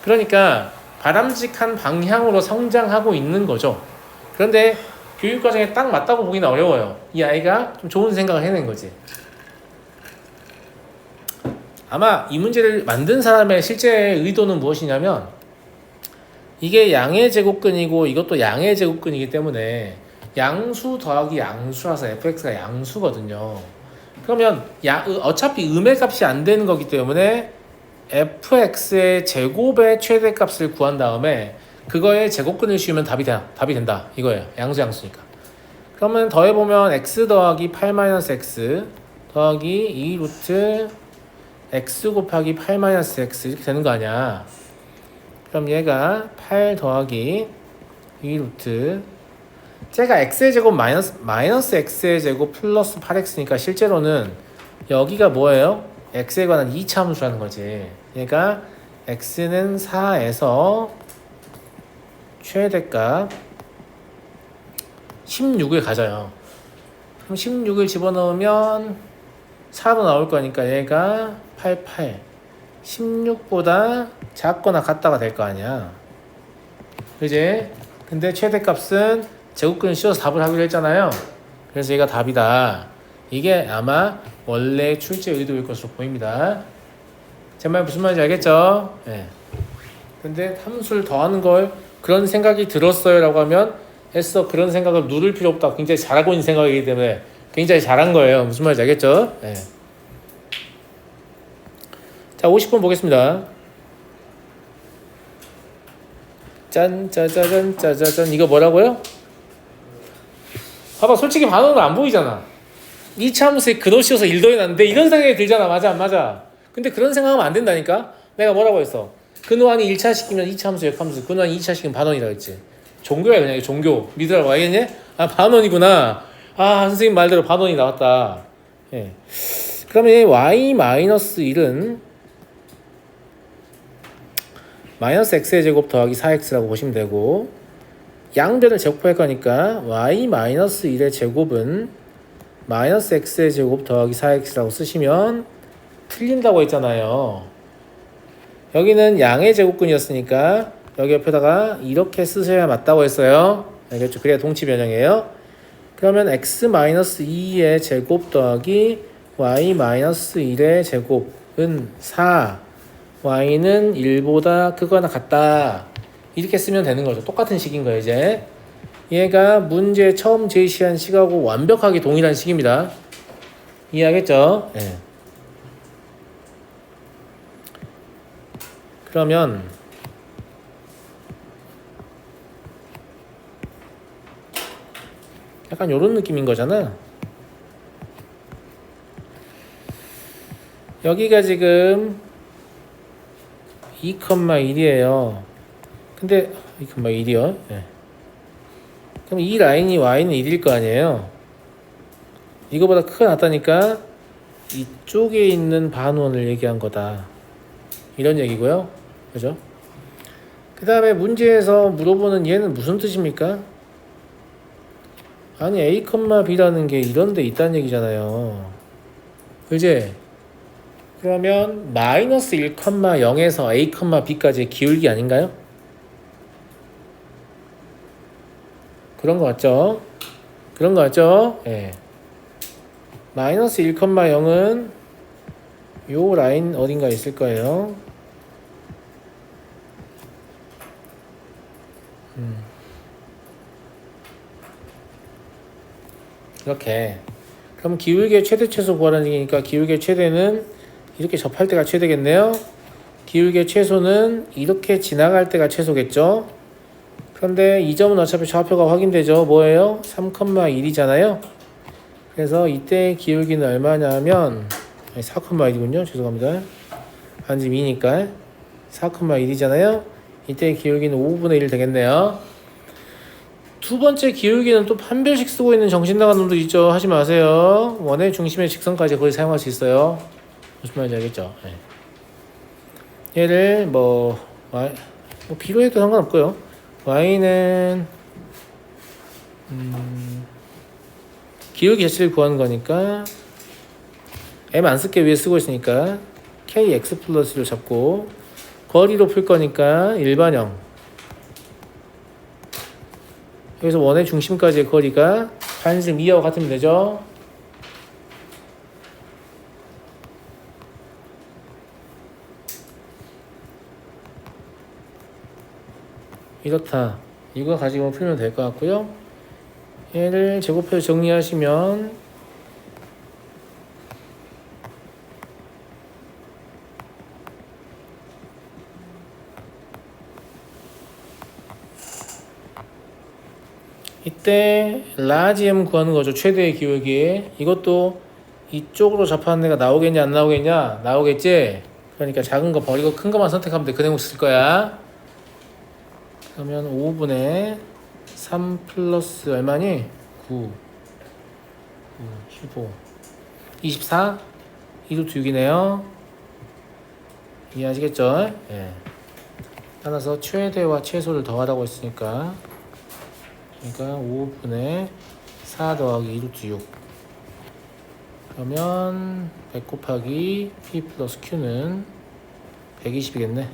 그러니까 바람직한 방향으로 성장하고 있는 거죠. 그런데 교육과정에 딱 맞다고 보기는 어려워요. 이 아이가 좀 좋은 생각을 해낸 거지. 아마 이 문제를 만든 사람의 실제 의도는 무엇이냐면 이게 양의 제곱근이고 이것도 양의 제곱근이기 때문에 양수 더하기 양수라서 fx가 양수거든요. 그러면 어차피 음의 값이 안 되는 거기 때문에 fx의 제곱의 최대값을 구한 다음에 그거의 제곱근을 씌우면 답이 된다 이거예요. 양수니까. 그러면 더해보면 x 더하기 8-x 더하기 2 루트 x 곱하기 8-x 이렇게 되는 거 아니야. 그럼 얘가 8 더하기 2 루트 제가 x의 제곱 마이너스 x의 제곱 플러스 8x니까 실제로는 여기가 뭐예요? x에 관한 2차 함수라는 거지. 얘가 x는 4에서 최대값 16을 가져요. 그럼 16을 집어넣으면 4로 나올 거니까 얘가 88 16보다 작거나 같다가 될 거 아니야. 그지? 근데 최대값은 제곱근을 씌워서 답을 하기로 했잖아요. 그래서 얘가 답이다. 이게 아마 원래 출제 의도일 것으로 보입니다. 제 말 무슨 말인지 알겠죠? 네. 근데 함수를 더하는 걸 그런 생각이 들었어요 라고 하면 애써 그런 생각을 누를 필요 없다. 굉장히 잘하고 있는 생각이기 때문에 굉장히 잘한 거예요. 무슨 말인지 알겠죠? 네. 자, 50번 보겠습니다. 짠, 짜자잔, 짜자잔. 이거 뭐라고요? 봐봐, 솔직히 반응은 안 보이잖아. 2차 함수에 근호 씌워서 1 더해놨는데 이런 생각이 들잖아. 맞아, 안 맞아? 근데 그런 생각하면 안 된다니까? 내가 뭐라고 했어? 근호안이 1차 시키면 2차 함수, 역함수. 근호안이 2차 시키면 반원이라고 했지. 종교야, 그냥. 종교. 믿으라고. 알겠니? 아, 반원이구나. 아, 선생님 말대로 반원이 나왔다. 예. 그러면 y-1은 마이너스 x의 제곱 더하기 4x라고 보시면 되고, 양변을 제곱할 거니까 y-1의 제곱은 마이너스 x의 제곱 더하기 4x라고 쓰시면 틀린다고 했잖아요. 여기는 양의 제곱근이었으니까 여기 옆에다가 이렇게 쓰셔야 맞다고 했어요. 알겠죠? 그래야 동치 변형이에요. 그러면 x-2의 제곱 더하기 y-1의 제곱은 4, y는 1보다 크거나 같다. 이렇게 쓰면 되는 거죠. 똑같은 식인 거예요, 이제. 얘가 문제 처음 제시한 식하고 완벽하게 동일한 식입니다. 이해하겠죠? 네. 그러면 약간 요런 느낌인 거잖아. 여기가 지금 2,1이에요. 근데 2,1이요. 네. 그럼 이 라인이 y는 1일 거 아니에요. 이거보다 크게 났다니까 이쪽에 있는 반원을 얘기한 거다. 이런 얘기고요. 그죠? 그 다음에 문제에서 물어보는 얘는 무슨 뜻입니까? 아니 a, b라는 게 이런 데 있다는 얘기잖아요. 그지? 그러면 마이너스 1,0에서 a, b까지의 기울기 아닌가요? 그런 거 같죠? 그런 거 같죠? 예. 마이너스 1,0은 요 라인 어딘가 있을 거예요. 이렇게. 그럼 기울기의 최대 최소 구하라는 얘기니까 기울기의 최대는 이렇게 접할 때가 최대겠네요. 기울기의 최소는 이렇게 지나갈 때가 최소겠죠. 그런데 이 점은 어차피 좌표가 확인되죠. 뭐예요? 3,1이잖아요. 그래서 이때 기울기는 얼마냐면 4,1이군요. 죄송합니다. 반지름 2니까 4,1이잖아요. 이때 기울기는 5분의 1 되겠네요. 두 번째 기울기는 또 판별식 쓰고 있는 정신 나간 놈도 있죠. 하지 마세요. 원의 중심의 직선까지 거의 사용할 수 있어요. 무슨 말인지 알겠죠? 네. 얘를 뭐 B로 해도 상관없고요. Y는 기울기 자체를 구하는 거니까 M 안 쓸게 위에 쓰고 있으니까 KX 플러스를 잡고 거리로 풀 거니까 일반형 여기서 원의 중심까지의 거리가 반지름 2하고 같으면 되죠. 이렇다. 이거 가지고 풀면 될 것 같고요. 얘를 제곱해서 정리하시면 이때 라지 M 구하는 거죠. 최대의 기울기. 이것도 이쪽으로 접하는 애가 나오겠냐 안 나오겠냐? 나오겠지? 그러니까 작은 거 버리고 큰 거만 선택하면 돼. 그 내용 쓸 거야. 그러면 5분의 3 플러스 얼마니? 9 15 24 2루트 6이네요. 이해하시겠죠? 예. 따라서 최대와 최소를 더하라고 했으니까 그러니까 5분의 4 더하기 2루트 6 그러면 100 곱하기 P 플러스 Q는 120이겠네.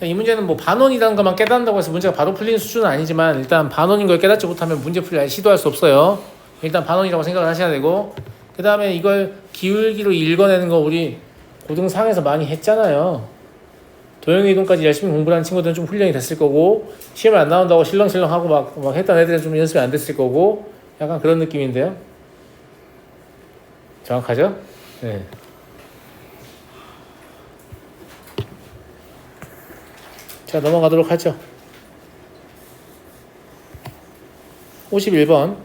이 문제는 뭐 반원이라는 것만 깨닫는다고 해서 문제가 바로 풀리는 수준은 아니지만 일단 반원인 걸 깨닫지 못하면 문제 풀이 시도할 수 없어요. 일단 반원이라고 생각을 하셔야 되고 그 다음에 이걸 기울기로 읽어내는 거 우리 고등상에서 많이 했잖아요. 도형이동까지 열심히 공부를 한 친구들은 좀 훈련이 됐을 거고 시험에 안 나온다고 실렁실렁하고 막 했던 애들은 좀 연습이 안 됐을 거고 약간 그런 느낌인데요. 정확하죠? 네. 자, 넘어가도록 하죠. 51번.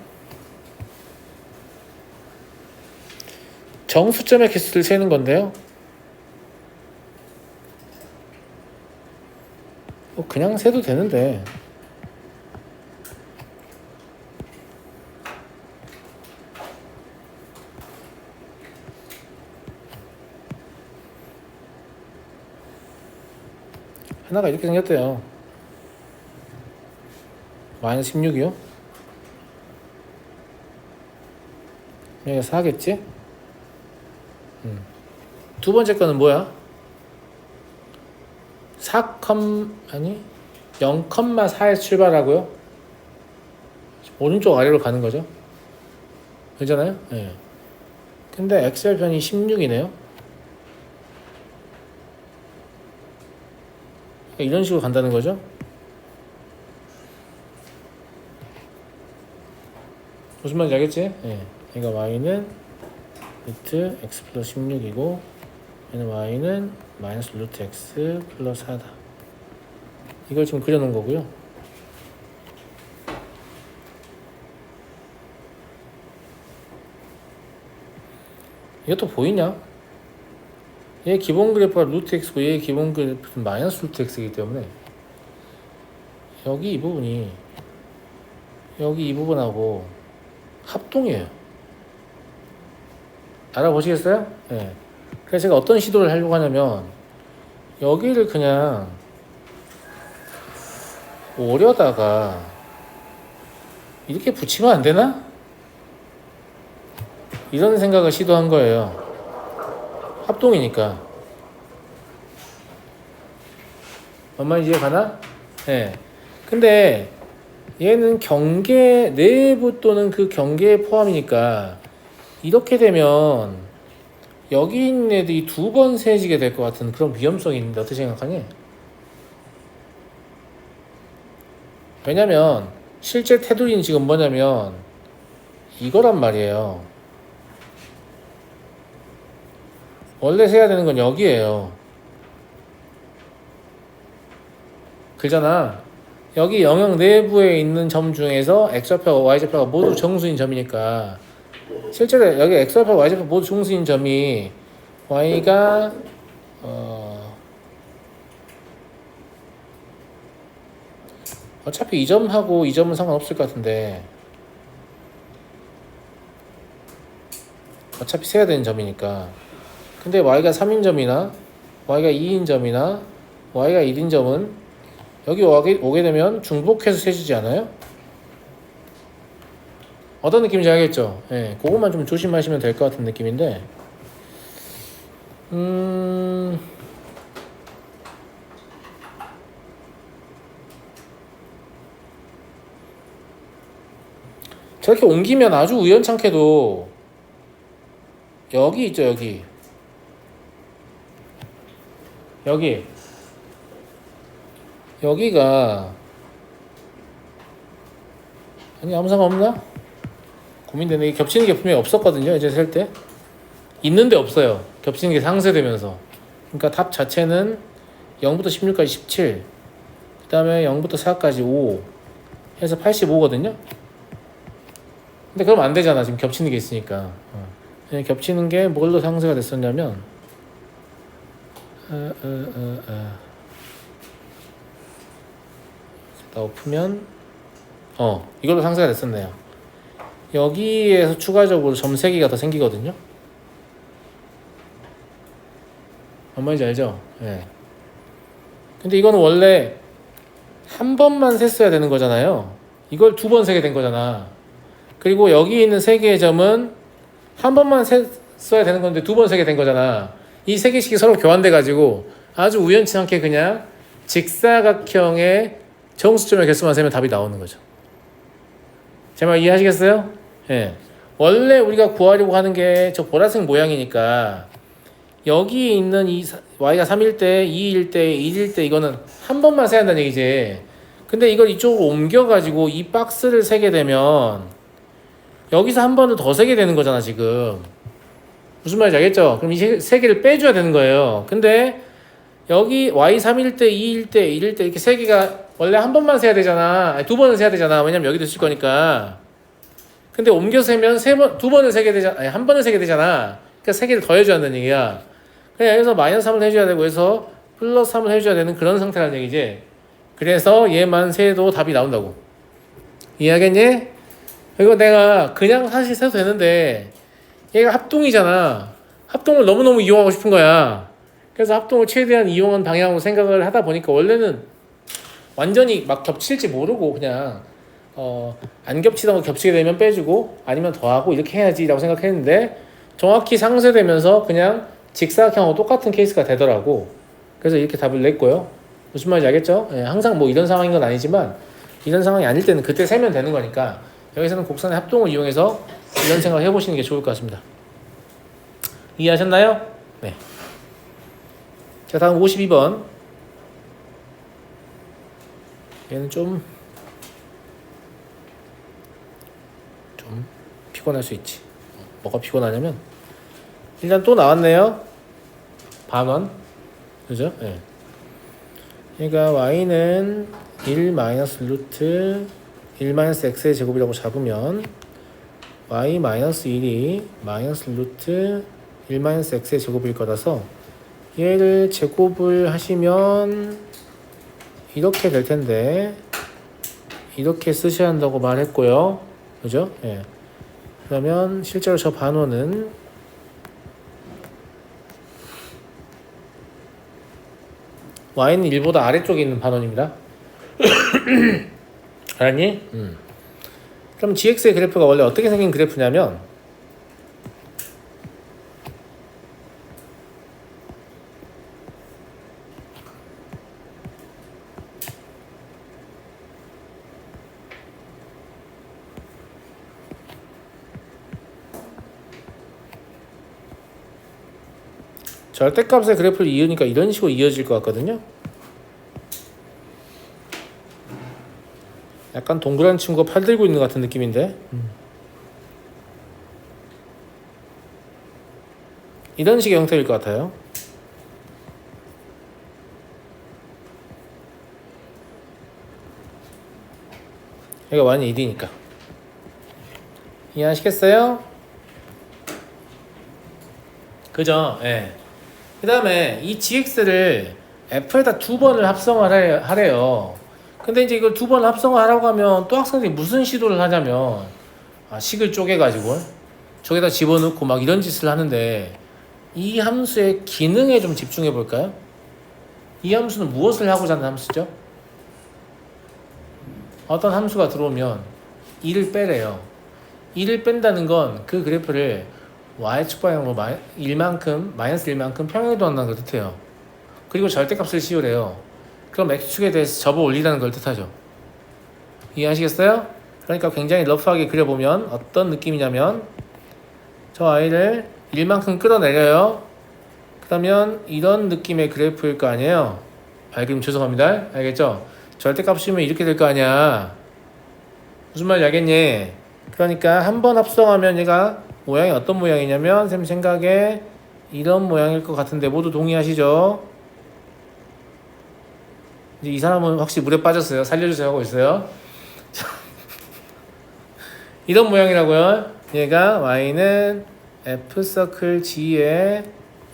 정수점의 개수를 세는 건데요. 그냥 세도 되는데. 하나가 이렇게 생겼대요. 마이너스 16이요? 여기가 4겠지? 두 번째 거는 뭐야? 0,4에서 출발하고요. 오른쪽 아래로 가는 거죠. 그렇잖아요? 네. 근데 x절편이 16이네요. 이런 식으로 간다는 거죠. 무슨 말인지 알겠지? 예. 그러니까 y는 루트 x 플러스 16이고 얘는 y는 마이너스 루트 x 플러스 4다. 이걸 지금 그려놓은 거고요. 이것도 보이냐? 얘 기본 그래프가 루트 x고 얘 기본 그래프는 마이너스 루트 x이기 때문에 여기 이 부분이 여기 이 부분하고 합동이에요. 알아보시겠어요? 네. 그래서 제가 어떤 시도를 하려고 하냐면 여기를 그냥 오려다가 이렇게 붙이면 안 되나? 이런 생각을 시도한 거예요. 합동이니까. 엄마 이해 가나? 네. 근데 얘는 경계 내부 또는 그 경계에 포함이니까 이렇게 되면 여기 있는 애들이 두 번 세지게 될 것 같은 그런 위험성이 있는데 어떻게 생각하니? 왜냐면 실제 테두리는 지금 뭐냐면 이거란 말이에요. 원래 세야 되는 건 여기에요. 그잖아. 여기 영역 내부에 있는 점 중에서 x좌표와 y좌표가 모두 정수인 점이니까 실제로 여기 x좌표, y좌표 모두 정수인 점이 y가 어차피 이 점하고 이 점은 상관없을 것 같은데 어차피 세야 되는 점이니까. 근데 y가 3인 점이나 y가 2인 점이나 y가 1인 점은 여기 오게 되면 중복해서 세주지 않아요? 어떤 느낌인지 알겠죠? 예, 그것만 좀 조심하시면 될 것 같은 느낌인데, 저렇게 옮기면 아주 우연찮게도 여기 있죠, 여기가 아니 아무 상관없나? 고민되네. 이게 겹치는 게 분명히 없었거든요. 이제 셀 때 있는데 없어요. 겹치는 게 상쇄되면서. 그러니까 답 자체는 0부터 16까지 17, 그 다음에 0부터 4까지 5 해서 85거든요. 근데 그러면 안 되잖아. 지금 겹치는 게 있으니까. 겹치는 게 뭘로 상쇄가 됐었냐면 다 엎으면 이걸로 상쇄가 됐었네요. 여기에서 추가적으로 점 3개가 더 생기거든요. 뭔 말인지 알죠? 네. 근데 이거는 원래 한 번만 셌어야 되는 거잖아요. 이걸 2번 세게 된 거잖아. 그리고 여기 있는 3개의 점은 한 번만 셌어야 되는 건데 2번 세게 된 거잖아. 이 3개씩이 서로 교환돼 가지고 아주 우연치 않게 그냥 직사각형의 정수점의 개수만 세면 답이 나오는 거죠. 제 말 이해하시겠어요? 예. 원래 우리가 구하려고 하는 게 저 보라색 모양이니까 여기 있는 이 y가 3일 때, 2일 때, 1일 때 이거는 한 번만 세야 한다는 얘기지. 근데 이걸 이쪽으로 옮겨가지고 이 박스를 세게 되면 여기서 한 번을 더 세게 되는 거잖아 지금. 무슨 말인지 알겠죠? 그럼 이 3개를 빼줘야 되는 거예요. 근데 여기 y 3일 때, 2일 때, 1일 때 이렇게 3개가 원래 한 번만 세야 되잖아. 아니, 2번을 세야 되잖아. 왜냐면 여기도 쓸 거니까. 근데 옮겨 세면 2번을 세게 되잖아. 아니, 한 번을 세게 되잖아. 그러니까 3개를 더 해줘야 한다는 얘기야. 그냥 여기서 마이너스 3을 해줘야 되고 해서 플러스 3을 해줘야 되는 그런 상태라는 얘기지. 그래서 얘만 세도 답이 나온다고. 이해하겠니? 이거 내가 그냥 사실 세도 되는데 얘가 합동이잖아. 합동을 너무너무 이용하고 싶은 거야. 그래서 합동을 최대한 이용한 방향으로 생각을 하다 보니까 원래는 완전히 막 겹칠지 모르고 그냥 안 겹치던 거 겹치게 되면 빼주고 아니면 더하고 이렇게 해야지 라고 생각했는데 정확히 상쇄되면서 그냥 직사각형하고 똑같은 케이스가 되더라고. 그래서 이렇게 답을 냈고요. 무슨 말인지 알겠죠? 예, 항상 뭐 이런 상황인 건 아니지만 이런 상황이 아닐 때는 그때 세면 되는 거니까 여기서는 곡선의 합동을 이용해서 이런 생각을 해보시는 게 좋을 것 같습니다. 이해하셨나요? 네. 자, 다음 52번. 얘는 좀 피곤할 수 있지. 뭐가 피곤하냐면 일단 또 나왔네요. 반원. 그죠? 예. 그러니까 y는 1 마이너스 루트 1 마이너스 x의 제곱이라고 잡으면 y 마이너스 1이 마이너스 루트 1 마이너스 x의 제곱일 거라서 얘를 제곱을 하시면 이렇게 될 텐데 이렇게 쓰셔야 한다고 말했고요. 그죠? 예. 그러면 실제로 저 반원은 y는 1보다 아래쪽에 있는 반원입니다. 알았니? 그럼 gx의 그래프가 원래 어떻게 생긴 그래프냐면 절대값의 그래프를 이으니까 이런 식으로 이어질 것 같거든요. 약간 동그란 친구가 팔 들고 있는 것 같은 느낌인데 이런 식의 형태일 것 같아요. 얘가 완전 1이니까 이해하시겠어요? 그죠? 예. 그 다음에 이 gx를 f에다 2번을 합성을 하래요. 근데 이제 이걸 2번 합성을 하라고 하면 또 학생들이 무슨 시도를 하냐면 식을 쪼개가지고 저기다 집어넣고 막 이런 짓을 하는데 이 함수의 기능에 좀 집중해 볼까요? 이 함수는 무엇을 하고자 하는 함수죠? 어떤 함수가 들어오면 2를 빼래요. 2를 뺀다는 건 그 그래프를 y축 방향으로 1만큼, 마이너스 1만큼 평행이동한다는 걸 뜻해요. 그리고 절대값을 씌우래요. 그럼 x축에 대해서 접어 올리라는 걸 뜻하죠. 이해하시겠어요? 그러니까 굉장히 러프하게 그려보면 어떤 느낌이냐면 저 아이를 1만큼 끌어내려요. 그러면 이런 느낌의 그래프일 거 아니에요. 밝음 죄송합니다. 알겠죠? 절대값 씌우면 이렇게 될 거 아니야. 무슨 말인지 알겠니? 그러니까 한 번 합성하면 얘가 모양이 어떤 모양이냐면 쌤 생각에 이런 모양일 것 같은데 모두 동의하시죠? 이제 이 사람은 확실히 물에 빠졌어요. 살려주세요 하고 있어요. 이런 모양이라고요. 얘가 y는 f 서클 g의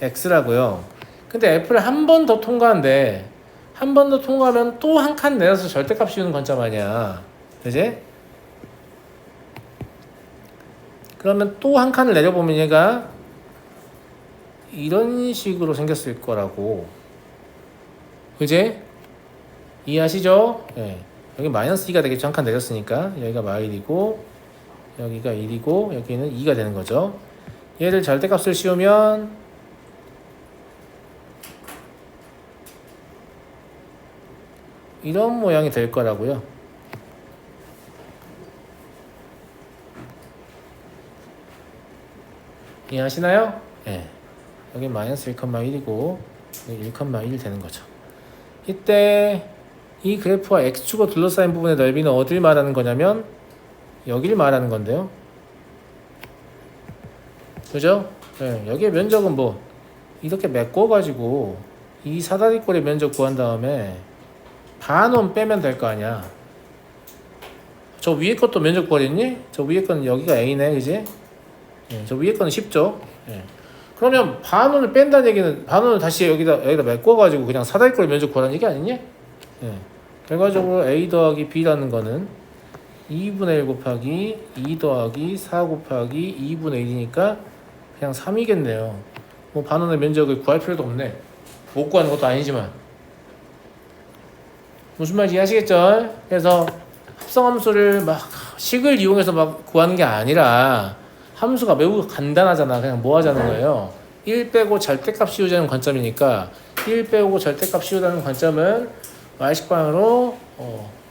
x라고요. 근데 f를 한 번 더 통과한대. 한 번 더 통과하면 또 한 칸 내려서 절대값 씌우는 관점 아니야. 그지? 그러면 또 한 칸을 내려보면 얘가 이런 식으로 생겼을 거라고. 그지? 이해하시죠? 네. 여기 마이너스 2가 되겠죠. 한 칸 내렸으니까. 여기가 마일이고 여기가 1이고 여기는 2가 되는 거죠. 얘를 절대값을 씌우면 이런 모양이 될 거라고요. 이해하시나요? 네. 여기 마이너스 1,1이고 1,1 되는 거죠. 이때 이 그래프와 x축으로 둘러싸인 부분의 넓이는 어딜 말하는 거냐면 여기를 말하는 건데요. 그죠? 네. 여기에 면적은 뭐 이렇게 메꿔가지고 이 사다리꼴의 면적 구한 다음에 반원 빼면 될 거 아니야. 저 위에 것도 면적 구하랬니? 저 위에 거는 여기가 a네, 그지? 네, 저 위에 거는 쉽죠. 네. 그러면 반원을 뺀다는 얘기는 반원을 다시 여기다 메꿔가지고 그냥 사다리꼴의 면적 구하라는 얘기 아니니? 네. 결과적으로 a 더하기 b라는 거는 2분의 1 곱하기 2 더하기 4 곱하기 2분의 1이니까 그냥 3이겠네요. 뭐 반원의 면적을 구할 필요도 없네. 못 구하는 것도 아니지만. 무슨 말인지 이해하시겠죠? 그래서 합성함수를 막 식을 이용해서 막 구하는 게 아니라 함수가 매우 간단하잖아. 그냥 뭐 하자는 거예요? 1 빼고 절대값 씌우자는 관점이니까 1 빼고 절대값 씌우자는 관점은 y식 방향으로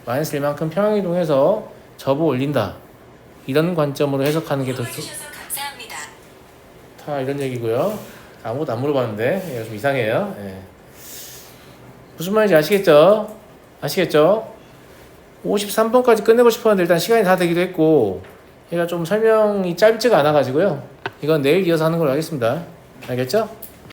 마이너스 1만큼 평행이동해서 접어 올린다. 이런 관점으로 해석하는 게 더 감사합니다. 다 이런 얘기고요. 아무것도 안 물어봤는데 좀 이상해요. 예. 무슨 말인지 아시겠죠? 아시겠죠? 53번까지 끝내고 싶었는데 일단 시간이 다 되기도 했고 얘가 좀 설명이 짧지가 않아가지고요. 이건 내일 이어서 하는 걸로 하겠습니다. 알겠죠?